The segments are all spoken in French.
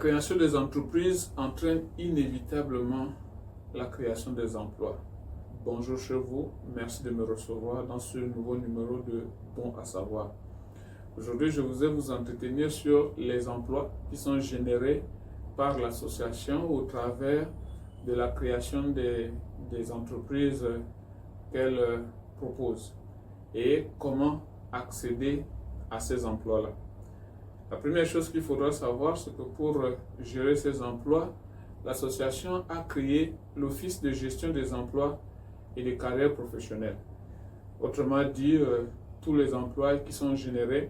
création des entreprises entraîne inévitablement la création des emplois. Bonjour chez vous, merci de me recevoir dans ce nouveau numéro de Bon à savoir. Aujourd'hui, je voudrais vous entretenir sur les emplois qui sont générés par l'association au travers de la création des entreprises qu'elle propose et comment accéder à ces emplois-là. La première chose qu'il faudra savoir, c'est que pour gérer ces emplois, l'association a créé l'Office de gestion des emplois et des carrières professionnelles. Autrement dit, tous les emplois qui sont générés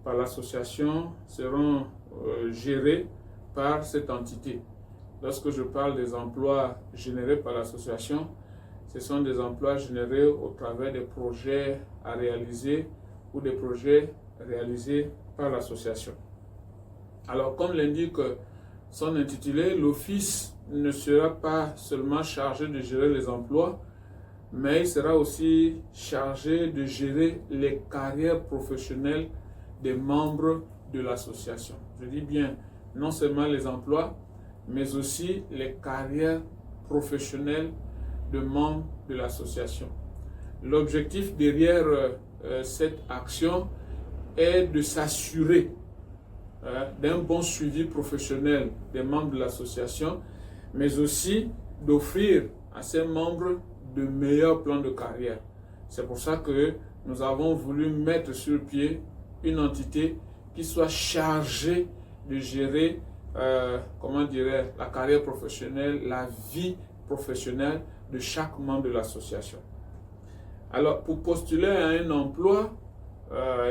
par l'association seront gérés par cette entité. Lorsque je parle des emplois générés par l'association, ce sont des emplois générés au travers des projets à réaliser ou des projets réalisés par l'association. Alors, comme l'indique son intitulé, l'office ne sera pas seulement chargé de gérer les emplois, mais il sera aussi chargé de gérer les carrières professionnelles des membres de l'association. Je dis bien, non seulement les emplois, mais aussi les carrières professionnelles de membres de l'association. L'objectif derrière cette action est de s'assurer d'un bon suivi professionnel des membres de l'association, mais aussi d'offrir à ces membres de meilleurs plans de carrière. C'est pour ça que nous avons voulu mettre sur pied une entité qui soit chargée de gérer la carrière professionnelle, la vie professionnelle de chaque membre de l'association. Alors, pour postuler à un emploi,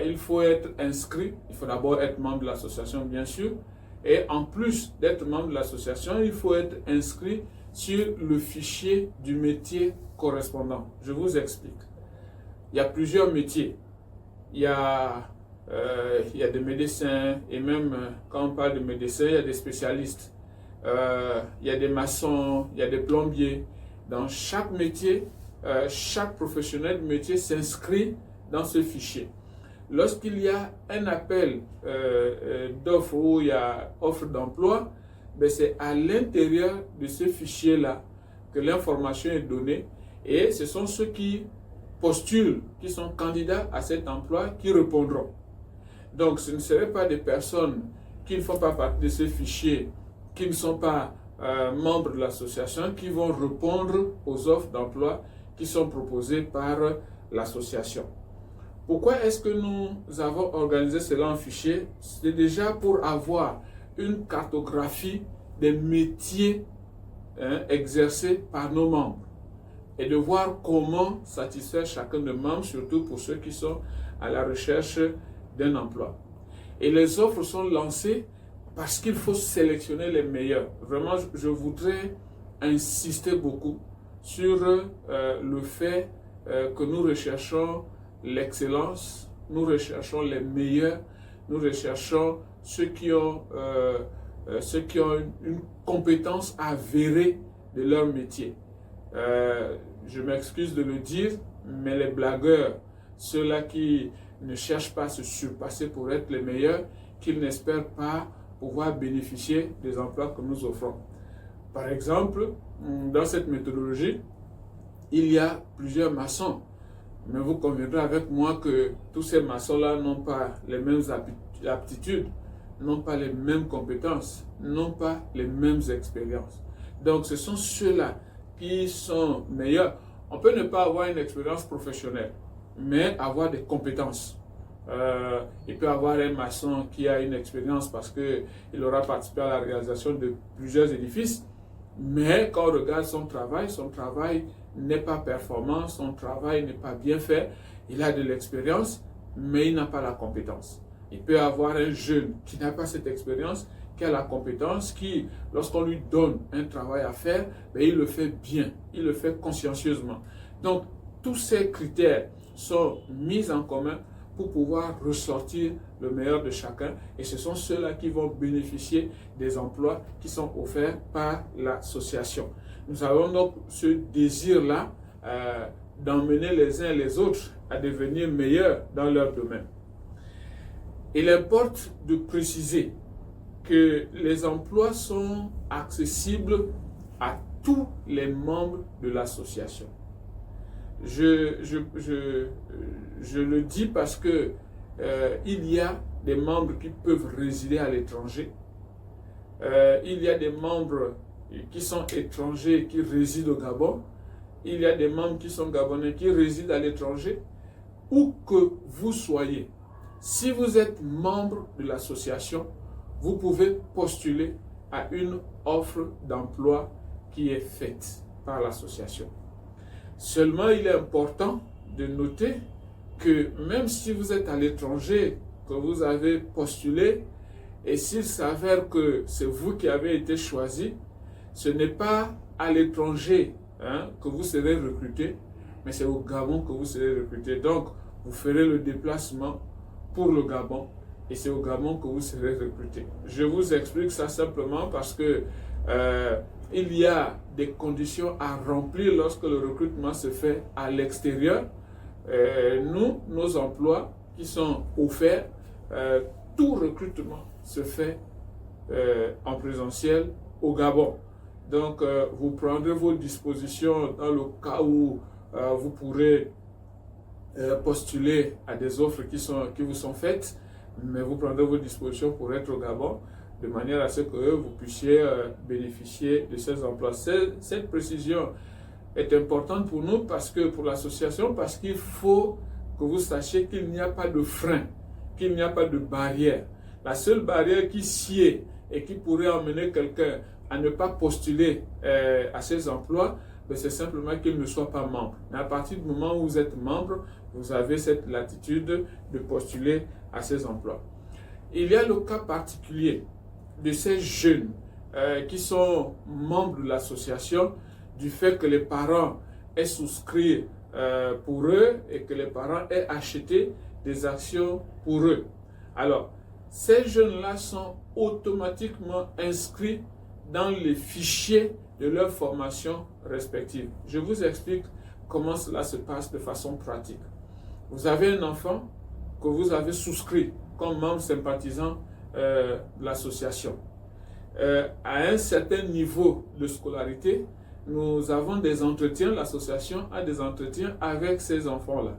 il faut être inscrit, il faut d'abord être membre de l'association bien sûr, et en plus d'être membre de l'association, il faut être inscrit sur le fichier du métier correspondant. Je vous explique. Il y a plusieurs métiers. Il y a des médecins, et même quand on parle de médecins, il y a des spécialistes. Il y a des maçons, il y a des plombiers. Dans chaque métier, chaque professionnel du métier s'inscrit dans ce fichier. Lorsqu'il y a un appel d'offres où il y a offre d'emploi, c'est à l'intérieur de ce fichier-là que l'information est donnée et ce sont ceux qui postulent, qui sont candidats à cet emploi qui répondront. Donc ce ne seraient pas des personnes qui ne font pas partie de ce fichier, qui ne sont pas membres de l'association, qui vont répondre aux offres d'emploi qui sont proposées par l'association. Pourquoi est-ce que nous avons organisé cela en fichier? C'est déjà pour avoir une cartographie des métiers exercés par nos membres et de voir comment satisfaire chacun des membres, surtout pour ceux qui sont à la recherche d'un emploi. Et les offres sont lancées parce qu'il faut sélectionner les meilleurs. Vraiment, je voudrais insister beaucoup sur le fait que nous recherchons l'excellence, nous recherchons les meilleurs, nous recherchons ceux qui ont une compétence avérée de leur métier. Je m'excuse de le dire, mais les blagueurs, ceux-là qui ne cherchent pas à se surpasser pour être les meilleurs, qu'ils n'espèrent pas pouvoir bénéficier des emplois que nous offrons. Par exemple, dans cette méthodologie, il y a plusieurs maçons. Mais vous conviendrez avec moi que tous ces maçons-là n'ont pas les mêmes aptitudes, n'ont pas les mêmes compétences, n'ont pas les mêmes expériences. Donc ce sont ceux-là qui sont meilleurs. On peut ne pas avoir une expérience professionnelle, mais avoir des compétences. Il peut avoir un maçon qui a une expérience parce qu'il aura participé à la réalisation de plusieurs édifices, mais quand on regarde son travail n'est pas performant, son travail n'est pas bien fait, il a de l'expérience, mais il n'a pas la compétence. Il peut avoir un jeune qui n'a pas cette expérience, qui a la compétence, qui, lorsqu'on lui donne un travail à faire, il le fait bien, il le fait consciencieusement. Donc, tous ces critères sont mis en commun pour pouvoir ressortir le meilleur de chacun, et ce sont ceux-là qui vont bénéficier des emplois qui sont offerts par l'association. Nous avons donc ce désir-là d'emmener les uns et les autres à devenir meilleurs dans leur domaine. Il importe de préciser que les emplois sont accessibles à tous les membres de l'association. Je le dis parce que il y a des membres qui peuvent résider à l'étranger. Il y a des membres qui sont étrangers qui résident au Gabon. Il y a des membres qui sont gabonais qui résident à l'étranger. Où que vous soyez, si vous êtes membre de l'association, vous pouvez postuler à une offre d'emploi qui est faite par l'association. Seulement, il est important de noter que même si vous êtes à l'étranger, que vous avez postulé, et s'il s'avère que c'est vous qui avez été choisi, ce n'est pas à l'étranger que vous serez recruté, mais c'est au Gabon que vous serez recruté. Donc, vous ferez le déplacement pour le Gabon et c'est au Gabon que vous serez recruté. Je vous explique ça simplement parce que il y a des conditions à remplir lorsque le recrutement se fait à l'extérieur. Nos emplois qui sont offerts, tout recrutement se fait en présentiel au Gabon. Donc, vous prendrez vos dispositions dans le cas où vous pourrez postuler à des offres qui vous sont faites, mais vous prendrez vos dispositions pour être au Gabon, de manière à ce que vous puissiez bénéficier de ces emplois. Cette précision est importante pour nous, pour l'association, parce qu'il faut que vous sachiez qu'il n'y a pas de frein, qu'il n'y a pas de barrière. La seule barrière qui sied et qui pourrait emmener quelqu'un à ne pas postuler à ces emplois, c'est simplement qu'il ne soit pas membre. Mais à partir du moment où vous êtes membre, vous avez cette latitude de postuler à ces emplois. Il y a le cas particulier de ces jeunes qui sont membres de l'association, du fait que les parents aient souscrit pour eux et que les parents aient acheté des actions pour eux. Alors, ces jeunes-là sont automatiquement inscrits dans les fichiers de leur formation respective. Je vous explique comment cela se passe de façon pratique. Vous avez un enfant que vous avez souscrit comme membre sympathisant de l'association. À un certain niveau de scolarité, nous avons des entretiens, l'association a des entretiens avec ces enfants-là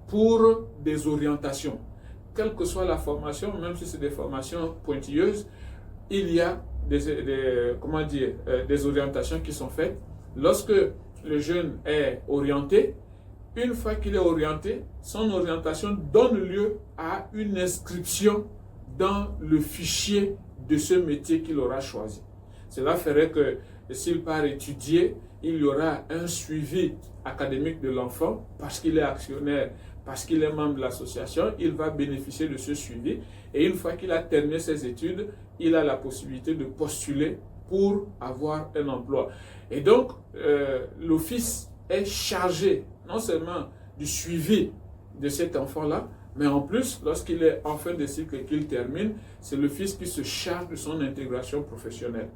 pour des orientations. Quelle que soit la formation, même si c'est des formations pointilleuses, il y a des orientations qui sont faites. Lorsque le jeune est orienté, une fois qu'il est orienté, son orientation donne lieu à une inscription dans le fichier de ce métier qu'il aura choisi. Cela ferait que s'il part étudier, il y aura un suivi académique de l'enfant parce qu'il est actionnaire, parce qu'il est membre de l'association, il va bénéficier de ce suivi. Et une fois qu'il a terminé ses études, il a la possibilité de postuler pour avoir un emploi. Et donc, l'office est chargé non seulement du suivi de cet enfant-là, mais en plus, lorsqu'il est en fin de cycle et qu'il termine, c'est l'office qui se charge de son intégration professionnelle.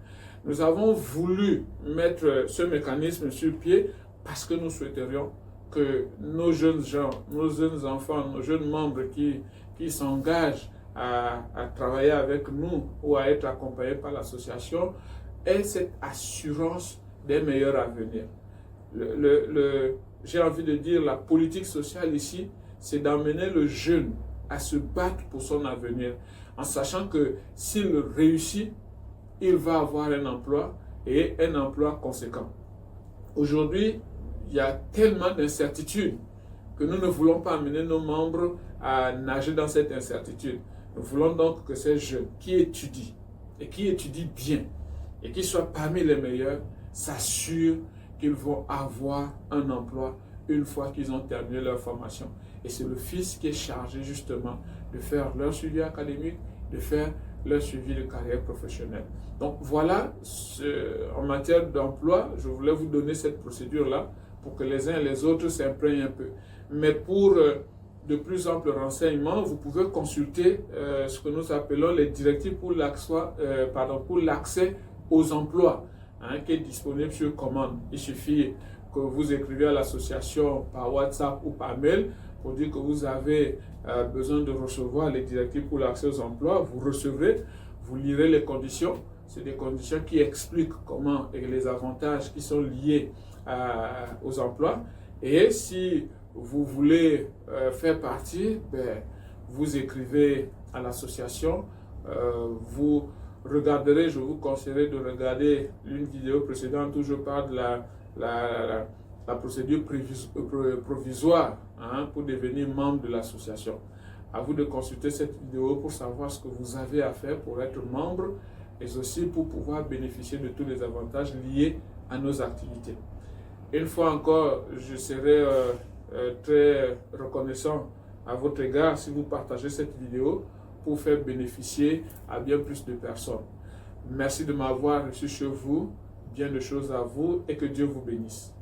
Nous avons voulu mettre ce mécanisme sur pied parce que nous souhaiterions que nos jeunes gens, nos jeunes enfants, nos jeunes membres qui s'engagent à travailler avec nous ou à être accompagnés par l'association aient cette assurance d'un meilleur avenir. J'ai envie de dire, la politique sociale ici, c'est d'amener le jeune à se battre pour son avenir, en sachant que s'il réussit, il va avoir un emploi et un emploi conséquent. Aujourd'hui, il y a tellement d'incertitudes que nous ne voulons pas amener nos membres à nager dans cette incertitude. Nous voulons donc que ces jeunes qui étudient et qui étudient bien et qui soient parmi les meilleurs s'assurent qu'ils vont avoir un emploi une fois qu'ils ont terminé leur formation. Et c'est le fils qui est chargé justement de faire leur suivi académique, de faire leur suivi de carrière professionnelle. Donc voilà, en matière d'emploi, je voulais vous donner cette procédure-là pour que les uns et les autres s'imprègnent un peu. Mais pour de plus amples renseignements, vous pouvez consulter ce que nous appelons les directives pour l'accès aux emplois, qui est disponible sur commande. Il suffit que vous écrivez à l'association par WhatsApp ou par mail pour dire que vous avez besoin de recevoir les directives pour l'accès aux emplois. Vous recevrez, Vous lirez les conditions. C'est des conditions qui expliquent comment et les avantages qui sont liés aux emplois. Et si vous voulez faire partie, ben, vous écrivez à l'association. Vous regarderez, je vous conseillerais de regarder une vidéo précédente où je parle de la procédure provisoire pour devenir membre de l'association. À vous de consulter cette vidéo pour savoir ce que vous avez à faire pour être membre et aussi pour pouvoir bénéficier de tous les avantages liés à nos activités. Une fois encore, je serai très reconnaissant à votre égard si vous partagez cette vidéo pour faire bénéficier à bien plus de personnes. Merci de m'avoir reçu chez vous, bien de choses à vous et que Dieu vous bénisse.